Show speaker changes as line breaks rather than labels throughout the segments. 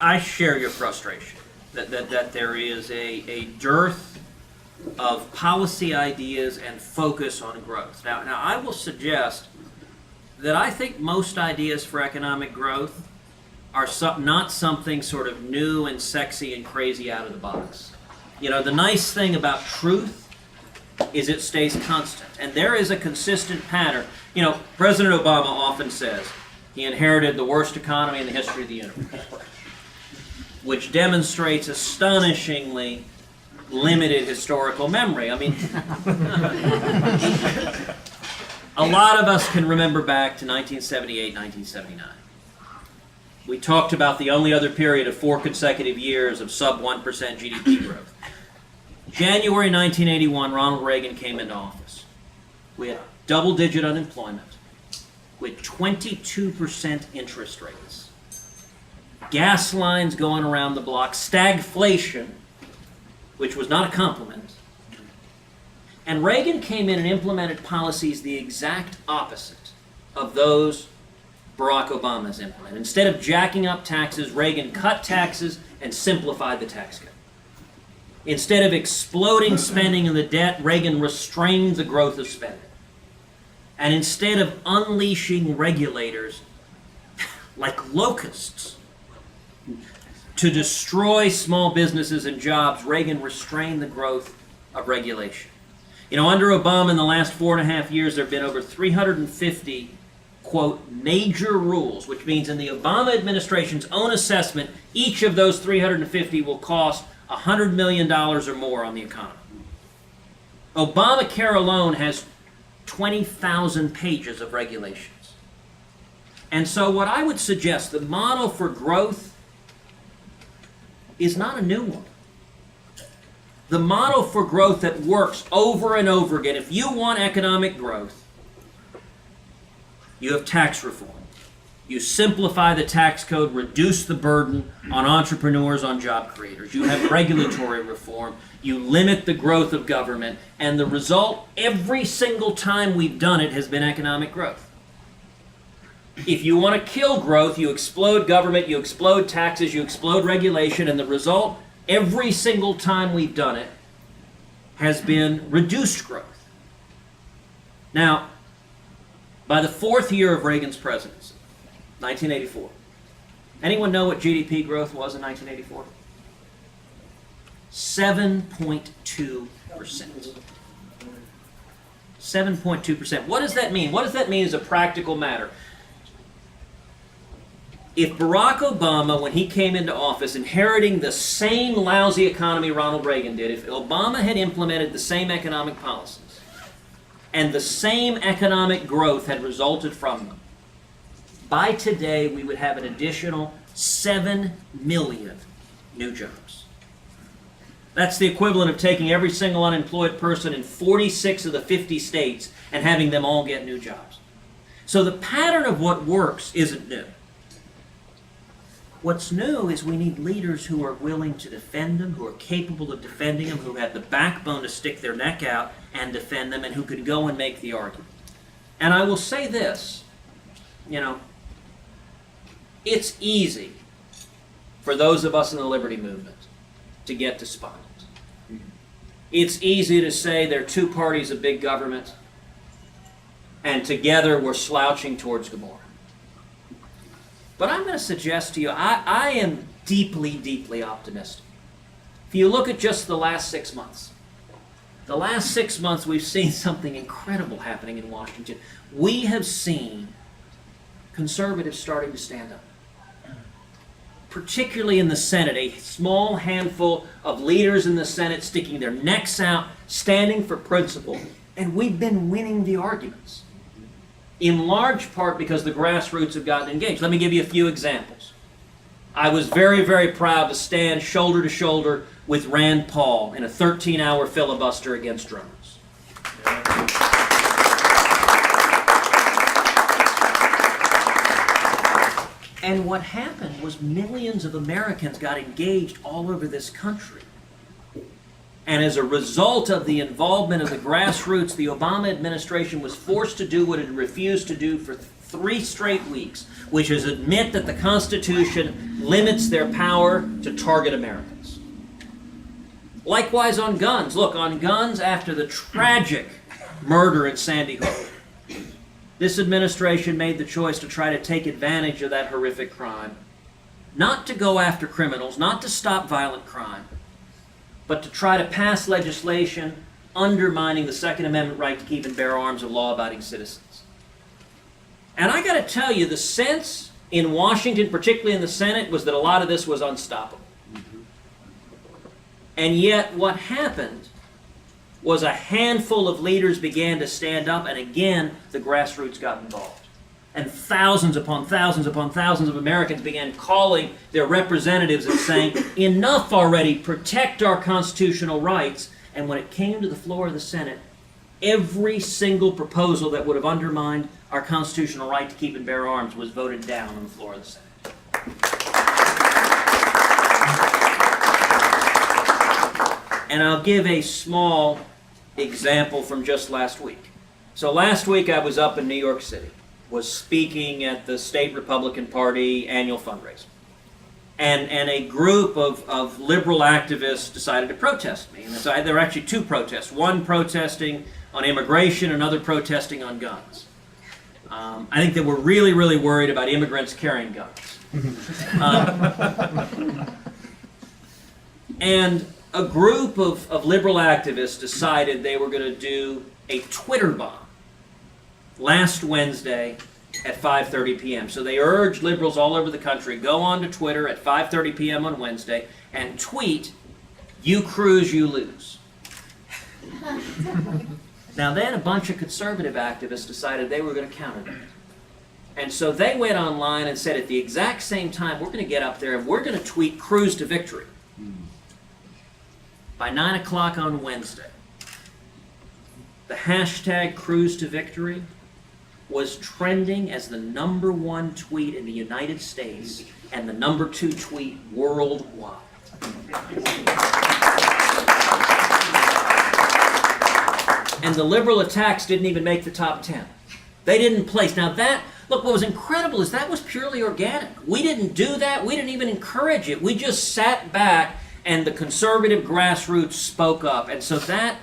I share your frustration that there is a dearth of policy ideas and focus on growth. Now I will suggest that I think most ideas for economic growth are not something sort of new and sexy and crazy out of the box. You know, the nice thing about truth is it stays constant. And there is a consistent pattern. You know, President Obama often says he inherited the worst economy in the history of the universe, which demonstrates astonishingly limited historical memory. I mean, a lot of us can remember back to 1978, 1979. We talked about the only other period of 4 consecutive years of sub 1% GDP growth. January 1981, Ronald Reagan came into office. We had double-digit unemployment with 22% interest rates. Gas lines going around the block, stagflation, which was not a compliment. And Reagan came in and implemented policies the exact opposite of those Barack Obama has implemented. Instead of jacking up taxes, Reagan cut taxes and simplified the tax code. Instead of exploding spending and the debt, Reagan restrained the growth of spending. And instead of unleashing regulators like locusts to destroy small businesses and jobs, Reagan restrained the growth of regulation. You know, under Obama in the last 4.5 years, there have been over 350, quote, major rules, which means in the Obama administration's own assessment, each of those 350 will cost $100 million or more on the economy. Obamacare alone has 20,000 pages of regulations. And so what I would suggest, the model for growth is not a new one. The model for growth that works over and over again, if you want economic growth, you have tax reform. You simplify the tax code, reduce the burden on entrepreneurs, on job creators. You have regulatory reform. You limit the growth of government. And the result, every single time we've done it, has been economic growth. If you want to kill growth, you explode government, you explode taxes, you explode regulation, and the result, every single time we've done it, has been reduced growth. Now, by the 4th year of Reagan's presidency, 1984. Anyone know what GDP growth was in 1984? 7.2%. 7.2%. What does that mean? What does that mean as a practical matter? If Barack Obama, when he came into office, inheriting the same lousy economy Ronald Reagan did, if Obama had implemented the same economic policies, and the same economic growth had resulted from them, by today, we would have an additional 7 million new jobs. That's the equivalent of taking every single unemployed person in 46 of the 50 states and having them all get new jobs. So the pattern of what works isn't new. What's new is we need leaders who are willing to defend them, who are capable of defending them, who have the backbone to stick their neck out and defend them, and who can go and make the argument. And I will say this, you know, it's easy for those of us in the liberty movement to get despondent. It's easy to say there are two parties of big government, and together we're slouching towards Gomorrah. But I'm going to suggest to you, I am deeply, deeply optimistic. If you look at just the last 6 months, we've seen something incredible happening in Washington. We have seen conservatives starting to stand up. Particularly in the Senate, a small handful of leaders in the Senate sticking their necks out, standing for principle. And we've been winning the arguments, in large part because the grassroots have gotten engaged. Let me give you a few examples. I was very, very proud to stand shoulder to shoulder with Rand Paul in a 13-hour filibuster against drones. And what happened was millions of Americans got engaged all over this country. And as a result of the involvement of the grassroots, the Obama administration was forced to do what it had refused to do for 3 straight weeks, which is admit that the Constitution limits their power to target Americans. Likewise on guns. Look, on guns, after the tragic murder in Sandy Hook, this administration made the choice to try to take advantage of that horrific crime, not to go after criminals, not to stop violent crime, but to try to pass legislation undermining the Second Amendment right to keep and bear arms of law-abiding citizens. And I got to tell you, the sense in Washington, particularly in the Senate, was that a lot of this was unstoppable. And yet what happened was a handful of leaders began to stand up, and again, the grassroots got involved. And thousands upon thousands upon thousands of Americans began calling their representatives and saying, enough already, protect our constitutional rights. And when it came to the floor of the Senate, every single proposal that would have undermined our constitutional right to keep and bear arms was voted down on the floor of the Senate. And I'll give a small example from just last week. So last week I was up in New York City, was speaking at the State Republican Party annual fundraiser. And a group of liberal activists decided to protest me. And so there were actually 2 protests, one protesting on immigration, another protesting on guns. I think they were really, really worried about immigrants carrying guns. And a group of liberal activists decided they were going to do a Twitter bomb last Wednesday at 5:30 p.m. So they urged liberals all over the country, go on to Twitter at 5:30 p.m. on Wednesday and tweet, "You Cruz, you lose." Now then a bunch of conservative activists decided they were going to counter that. And so they went online and said at the exact same time, we're going to get up there and we're going to tweet "Cruz to victory." By 9 o'clock on Wednesday, the hashtag "Cruz to victory" was trending as the #1 tweet in the United States and the #2 tweet worldwide. And the liberal attacks didn't even make the top 10. They didn't place. Now that, look, what was incredible is that was purely organic. We didn't do that. We didn't even encourage it. We just sat back and the conservative grassroots spoke up. And so that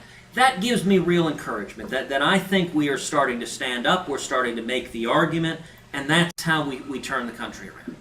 gives me real encouragement, that I think we are starting to stand up, we're starting to make the argument, and that's how we turn the country around.